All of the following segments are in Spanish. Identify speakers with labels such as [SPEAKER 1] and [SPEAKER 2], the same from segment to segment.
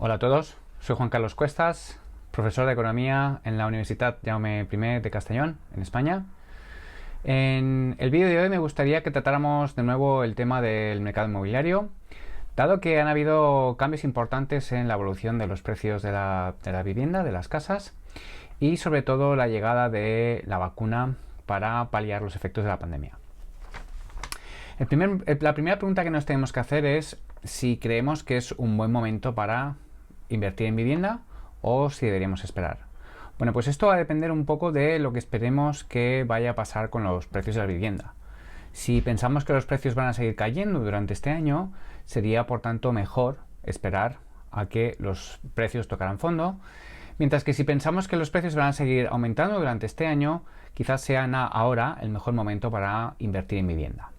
[SPEAKER 1] Hola a todos, soy Juan Carlos Cuestas, profesor de Economía en la Universidad Jaume I de Castellón, en España. En el vídeo de hoy me gustaría que tratáramos de nuevo el tema del mercado inmobiliario, dado que han habido cambios importantes en la evolución de los precios de la vivienda, de las casas, y sobre todo la llegada de la vacuna para paliar los efectos de la pandemia. La primera pregunta que nos tenemos que hacer es si creemos que es un buen momento para invertir en vivienda o si deberíamos esperar. Bueno, pues esto va a depender un poco de lo que esperemos que vaya a pasar con los precios de la vivienda. Si pensamos que los precios van a seguir cayendo durante este año, sería por tanto mejor esperar a que los precios tocaran fondo, mientras que si pensamos que los precios van a seguir aumentando durante este año, quizás sea ahora el mejor momento para invertir en vivienda.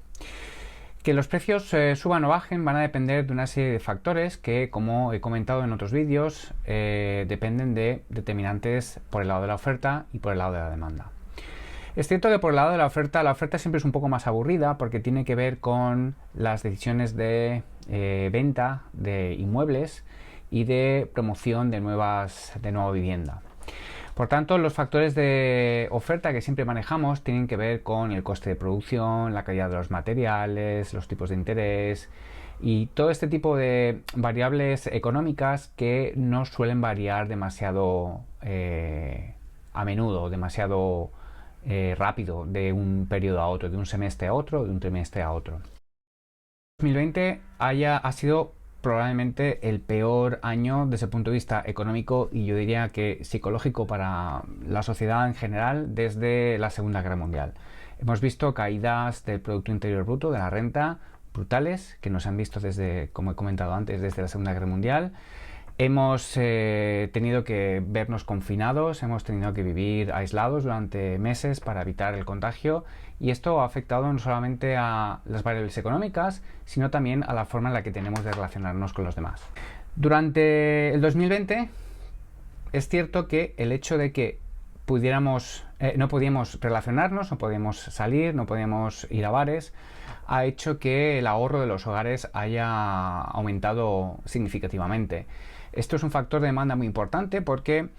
[SPEAKER 1] Que los precios suban o bajen van a depender de una serie de factores que, como he comentado en otros vídeos, dependen de determinantes por el lado de la oferta y por el lado de la demanda. Es cierto que por el lado de la oferta siempre es un poco más aburrida porque tiene que ver con las decisiones de venta de inmuebles y de promoción de nueva vivienda. Por tanto, los factores de oferta que siempre manejamos tienen que ver con el coste de producción, la calidad de los materiales, los tipos de interés y todo este tipo de variables económicas que no suelen variar demasiado a menudo, demasiado rápido de un periodo a otro, de un semestre a otro, de un trimestre a otro. 2020 ha sido probablemente el peor año desde el punto de vista económico y yo diría que psicológico para la sociedad en general desde la Segunda Guerra Mundial. Hemos visto caídas del Producto Interior Bruto, de la renta, brutales, que nos han visto desde, como he comentado antes, desde la Segunda Guerra Mundial. Hemos tenido que vernos confinados, hemos tenido que vivir aislados durante meses para evitar el contagio y esto ha afectado no solamente a las variables económicas, sino también a la forma en la que tenemos de relacionarnos con los demás. Durante el 2020 es cierto que el hecho de que no podíamos relacionarnos, no podíamos salir, no podíamos ir a bares, ha hecho que el ahorro de los hogares haya aumentado significativamente. Esto es un factor de demanda muy importante porque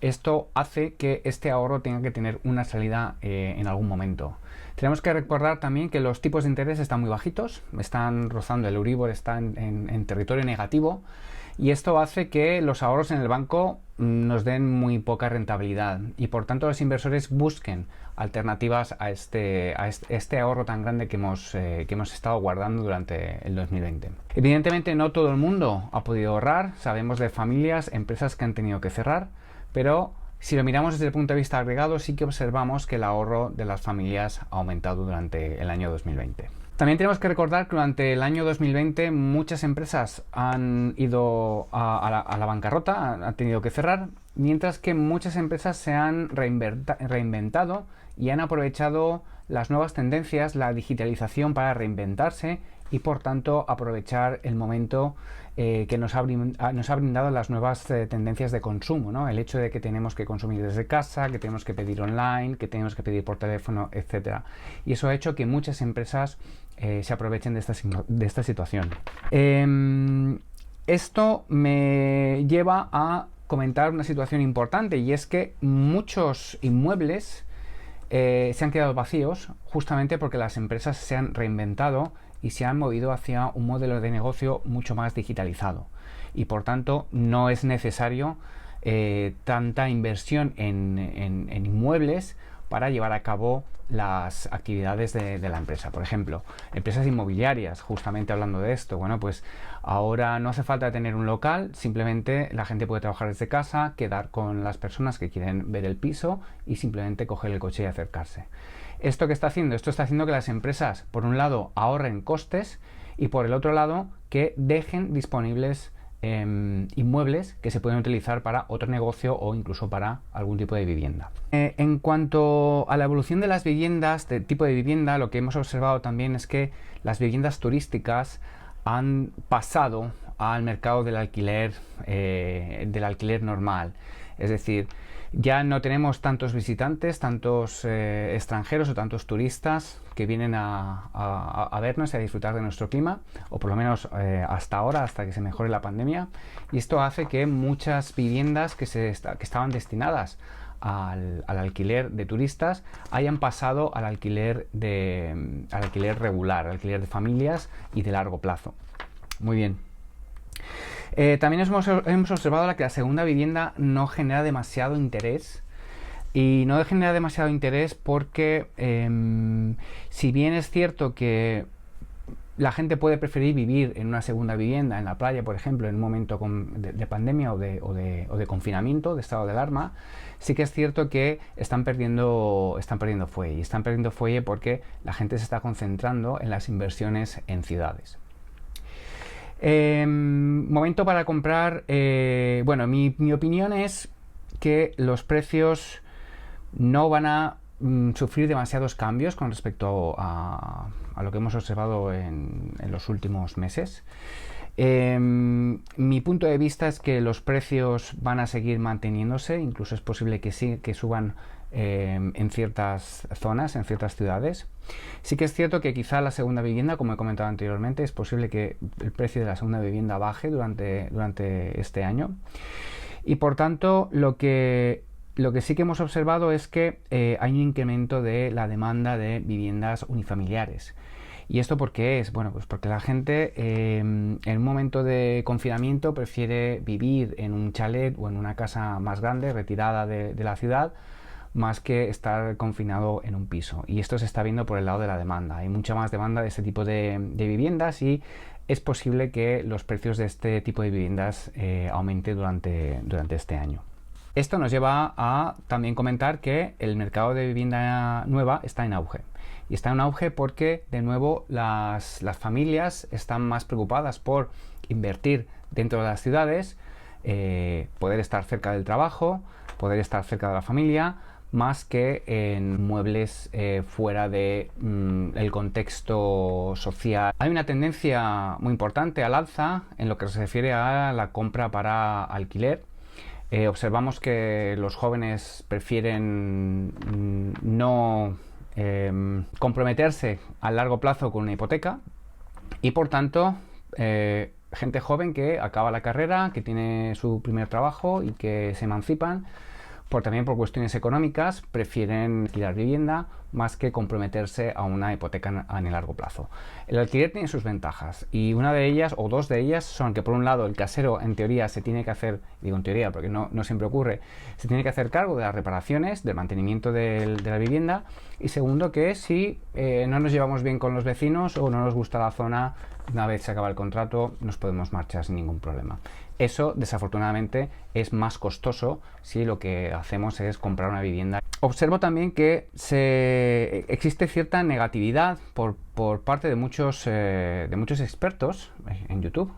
[SPEAKER 1] esto hace que este ahorro tenga que tener una salida en algún momento. Tenemos que recordar también que los tipos de interés están muy bajitos, están rozando el Euribor, está en territorio negativo y esto hace que los ahorros en el banco nos den muy poca rentabilidad y por tanto los inversores busquen alternativas a este ahorro tan grande que hemos estado guardando durante el 2020. Evidentemente no todo el mundo ha podido ahorrar, sabemos de familias, empresas que han tenido que cerrar, pero si lo miramos desde el punto de vista agregado sí que observamos que el ahorro de las familias ha aumentado durante el año 2020. También tenemos que recordar que durante el año 2020 muchas empresas han ido a la bancarrota, han tenido que cerrar, mientras que muchas empresas se han reinventado y han aprovechado las nuevas tendencias, la digitalización para reinventarse y por tanto aprovechar el momento que nos ha brindado las nuevas tendencias de consumo, ¿no? El hecho de que tenemos que consumir desde casa, que tenemos que pedir online, que tenemos que pedir por teléfono, etc. Y eso ha hecho que muchas empresas se aprovechen de esta situación. Esto me lleva a comentar una situación importante y es que muchos inmuebles se han quedado vacíos justamente porque las empresas se han reinventado y se han movido hacia un modelo de negocio mucho más digitalizado y por tanto no es necesario tanta inversión en inmuebles para llevar a cabo las actividades de la empresa. Por ejemplo, empresas inmobiliarias, justamente hablando de esto, bueno, pues ahora no hace falta tener un local, simplemente la gente puede trabajar desde casa, quedar con las personas que quieren ver el piso y simplemente coger el coche y acercarse. ¿Esto qué está haciendo? Esto está haciendo que las empresas, por un lado, ahorren costes y por el otro lado, que dejen disponibles inmuebles que se pueden utilizar para otro negocio o incluso para algún tipo de vivienda. En cuanto a la evolución de las viviendas, del tipo de vivienda, lo que hemos observado también es que las viviendas turísticas han pasado al mercado del alquiler normal. Es decir, ya no tenemos tantos visitantes, tantos extranjeros o tantos turistas que vienen a vernos y a disfrutar de nuestro clima, o por lo menos hasta ahora, hasta que se mejore la pandemia. Y esto hace que muchas viviendas que estaban destinadas al alquiler de turistas hayan pasado al alquiler regular, alquiler de familias y de largo plazo. Muy bien. También hemos observado que la segunda vivienda no genera demasiado interés. Y no genera demasiado interés porque, si bien es cierto que la gente puede preferir vivir en una segunda vivienda, en la playa, por ejemplo, en un momento de pandemia o de confinamiento, de estado de alarma, sí que es cierto que están perdiendo fuelle. Y están perdiendo fuelle porque la gente se está concentrando en las inversiones en ciudades. Momento para comprar. Bueno, mi opinión es que los precios no van a sufrir demasiados cambios con respecto a lo que hemos observado en los últimos meses. Mi punto de vista es que los precios van a seguir manteniéndose, incluso es posible que suban en ciertas zonas, en ciertas ciudades. Sí que es cierto que quizá la segunda vivienda, como he comentado anteriormente, es posible que el precio de la segunda vivienda baje durante este año. Y por tanto, lo que sí que hemos observado es que hay un incremento de la demanda de viviendas unifamiliares. ¿Y esto por qué es? Bueno, pues porque la gente en un momento de confinamiento prefiere vivir en un chalet o en una casa más grande, retirada de la ciudad, más que estar confinado en un piso. Y esto se está viendo por el lado de la demanda. Hay mucha más demanda de este tipo de viviendas y es posible que los precios de este tipo de viviendas aumente durante este año. Esto nos lleva a también comentar que el mercado de vivienda nueva está en auge. Y está en auge porque, de nuevo, las familias están más preocupadas por invertir dentro de las ciudades, poder estar cerca del trabajo, poder estar cerca de la familia, más que en muebles fuera de el contexto social. Hay una tendencia muy importante al alza en lo que se refiere a la compra para alquiler. Observamos que los jóvenes prefieren no comprometerse a largo plazo con una hipoteca y, por tanto, gente joven que acaba la carrera, que tiene su primer trabajo y que se emancipan, también por cuestiones económicas, prefieren alquilar vivienda más que comprometerse a una hipoteca en el largo plazo. El alquiler tiene sus ventajas y una de ellas, o dos de ellas, son que, por un lado, el casero en teoría se tiene que hacer, digo en teoría porque no siempre ocurre, se tiene que hacer cargo de las reparaciones, del mantenimiento de la vivienda, y segundo, que si no nos llevamos bien con los vecinos o no nos gusta la zona, una vez se acaba el contrato nos podemos marchar sin ningún problema. Eso, desafortunadamente, es más costoso si lo que hacemos es comprar una vivienda. Observo también que existe cierta negatividad por parte de muchos expertos en YouTube,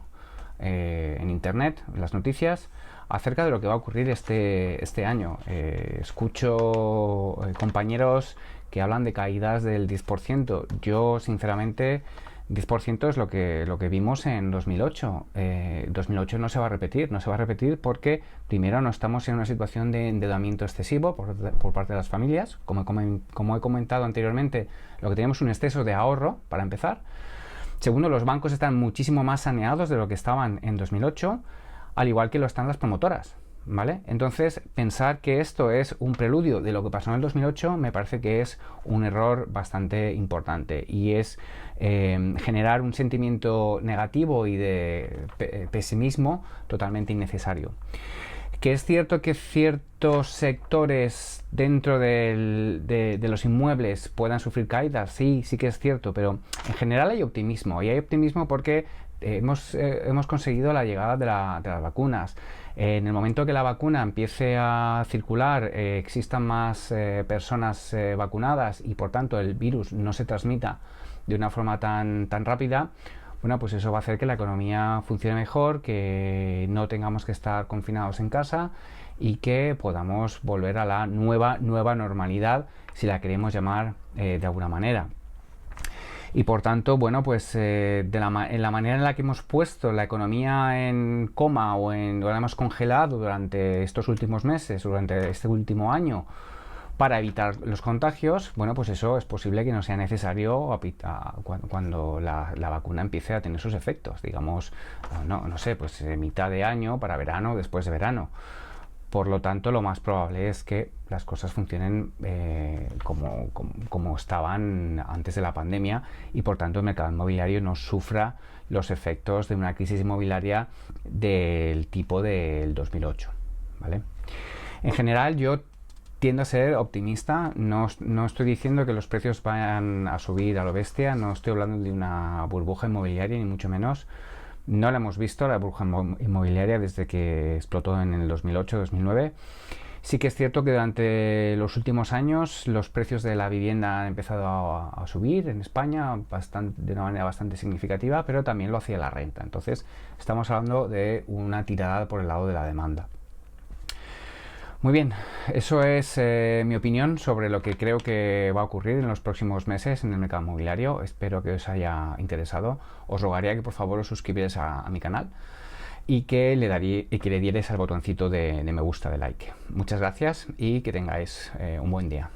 [SPEAKER 1] en Internet, en las noticias, acerca de lo que va a ocurrir este año. Escucho compañeros que hablan de caídas del 10%. Yo, sinceramente, 10% es lo que vimos en 2008. 2008 no se va a repetir porque, primero, no estamos en una situación de endeudamiento excesivo por parte de las familias. Como he comentado anteriormente, lo que tenemos es un exceso de ahorro, para empezar. Segundo, los bancos están muchísimo más saneados de lo que estaban en 2008, al igual que lo están las promotoras, ¿vale? Entonces, pensar que esto es un preludio de lo que pasó en el 2008 me parece que es un error bastante importante y es generar un sentimiento negativo y de pesimismo totalmente innecesario. Que es cierto que ciertos sectores dentro de los inmuebles puedan sufrir caídas, sí que es cierto, pero en general hay optimismo, y hay optimismo porque hemos conseguido la llegada de las vacunas. En el momento que la vacuna empiece a circular, existan más personas vacunadas y, por tanto, el virus no se transmita de una forma tan rápida, bueno, pues eso va a hacer que la economía funcione mejor, que no tengamos que estar confinados en casa y que podamos volver a la nueva normalidad, si la queremos llamar de alguna manera. Y por tanto, bueno, pues en la manera en la que hemos puesto la economía en coma o la hemos congelado durante estos últimos meses, durante este último año, para evitar los contagios, bueno, pues eso es posible que no sea necesario cuando la vacuna empiece a tener sus efectos, digamos, no sé, pues mitad de año, para verano, después de verano. Por lo tanto, lo más probable es que las cosas funcionen como estaban antes de la pandemia y por tanto el mercado inmobiliario no sufra los efectos de una crisis inmobiliaria del tipo del 2008. ¿Vale? En general, yo tiendo a ser optimista. No estoy diciendo que los precios vayan a subir a lo bestia, no estoy hablando de una burbuja inmobiliaria, ni mucho menos. No la hemos visto, la burbuja inmobiliaria, desde que explotó en el 2008-2009. Sí que es cierto que durante los últimos años los precios de la vivienda han empezado a subir en España de una manera bastante significativa, pero también lo hacía la renta. Entonces estamos hablando de una tirada por el lado de la demanda. Muy bien, eso es mi opinión sobre lo que creo que va a ocurrir en los próximos meses en el mercado inmobiliario. Espero que os haya interesado. Os rogaría que por favor os suscribierais a mi canal y que le dierais al botoncito de me gusta, de like. Muchas gracias y que tengáis un buen día.